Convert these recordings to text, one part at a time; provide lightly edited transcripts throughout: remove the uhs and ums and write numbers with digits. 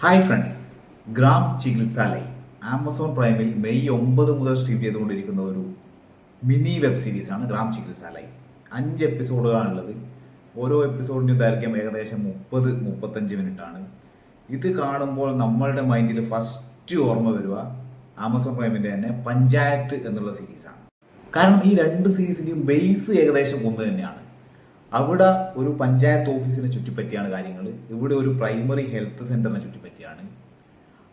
Hi friends, Gram Chikitsalay Amazon പ്രൈമിൽ May 9 മുതൽ stream ചെയ്തുകൊണ്ടിരിക്കുന്ന ഒരു മിനി വെബ് സീരീസാണ് ഗ്രാം ചികിത്സാലയ്. 5 എപ്പിസോഡുകളാണുള്ളത്. ഓരോ എപ്പിസോഡിൻ്റെയും ദൈർഘ്യം ഏകദേശം 30-35 മിനിറ്റാണ്. ഇത് കാണുമ്പോൾ നമ്മളുടെ മൈൻഡിൽ ഫസ്റ്റ് ഓർമ്മ വരിക ആമസോൺ പ്രൈമിൻ്റെ തന്നെ പഞ്ചായത്ത് എന്നുള്ള സീരീസാണ്. കാരണം ഈ രണ്ട് സീരീസിൻ്റെയും ബേസ് ഏകദേശം ഒന്ന് തന്നെയാണ്. അവിടെ ഒരു പഞ്ചായത്ത് ഓഫീസിനെ ചുറ്റിപ്പറ്റിയാണ് കാര്യങ്ങൾ. ഇവിടെ ഒരു പ്രൈമറി ഹെൽത്ത് സെന്ററിനെ ചുറ്റിപ്പറ്റിയാണ്.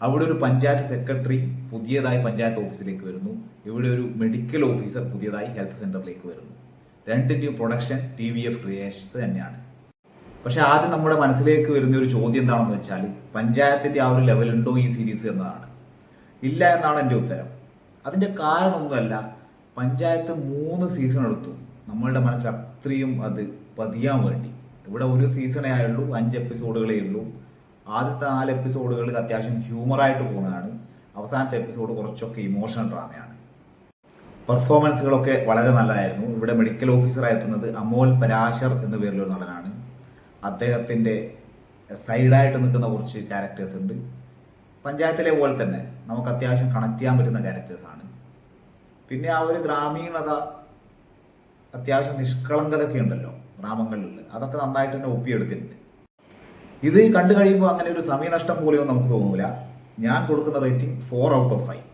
അവിടെ ഒരു പഞ്ചായത്ത് സെക്രട്ടറി പുതിയതായി പഞ്ചായത്ത് ഓഫീസിലേക്ക് വരുന്നു. ഇവിടെ ഒരു മെഡിക്കൽ ഓഫീസർ പുതിയതായി ഹെൽത്ത് സെന്ററിലേക്ക് വരുന്നു. രണ്ടിൻ്റെയും പ്രൊഡക്ഷൻ TVF ക്രിയേഷൻസ് തന്നെയാണ്. പക്ഷെ ആദ്യം നമ്മുടെ മനസ്സിലേക്ക് വരുന്ന ഒരു ചോദ്യം എന്താണെന്ന് വെച്ചാൽ, പഞ്ചായത്തിന്റെ ആ ഒരു ലെവലുണ്ടോ ഈ സീരീസ് എന്നതാണ്. ഇല്ല എന്നാണ് എൻ്റെ ഉത്തരം. അതിന്റെ കാരണമൊന്നുമല്ല, പഞ്ചായത്ത് 3 സീസൺ എടുത്തു നമ്മളുടെ മനസ്സിൽ അത്രയും അത് പതിയാൻ വേണ്ടി. ഇവിടെ ഒരു സീസണേ ആയുള്ളൂ, 5 എപ്പിസോഡുകളേ ഉള്ളൂ. ആദ്യത്തെ 4 എപ്പിസോഡുകൾ അത്യാവശ്യം ഹ്യൂമറായിട്ട് പോകുന്നതാണ്. അവസാനത്തെ എപ്പിസോഡ് കുറച്ചൊക്കെ ഇമോഷണൽ ഡ്രാമയാണ്. പെർഫോമൻസുകളൊക്കെ വളരെ നല്ലതായിരുന്നു. ഇവിടെ മെഡിക്കൽ ഓഫീസറായി എത്തുന്നത് അമോൽ പരാശർ എന്ന പേരിലൊരു നടനാണ്. അദ്ദേഹത്തിൻ്റെ സൈഡായിട്ട് നിൽക്കുന്ന കുറച്ച് ക്യാരക്ടേഴ്സ് ഉണ്ട്. പഞ്ചായത്തിലെ പോലെ തന്നെ നമുക്ക് അത്യാവശ്യം കണക്ട് ചെയ്യാൻ പറ്റുന്ന ക്യാരക്ടേഴ്സാണ്. പിന്നെ ആ ഒരു ഗ്രാമീണത, അത്യാവശ്യം നിഷ്കളങ്കതൊക്കെ ഉണ്ടല്ലോ ഗ്രാമങ്ങളിൽ, അതൊക്കെ നന്നായിട്ട് തന്നെ ഒപ്പിയെടുത്തിട്ടുണ്ട്. ഇത് കണ്ടു കഴിയുമ്പോൾ അങ്ങനെ ഒരു സമയനഷ്ടം പോലെയൊന്നും നമുക്ക് തോന്നൂല. ഞാൻ കൊടുക്കുന്ന റേറ്റിംഗ് 4 ഔട്ട് ഓഫ് 5.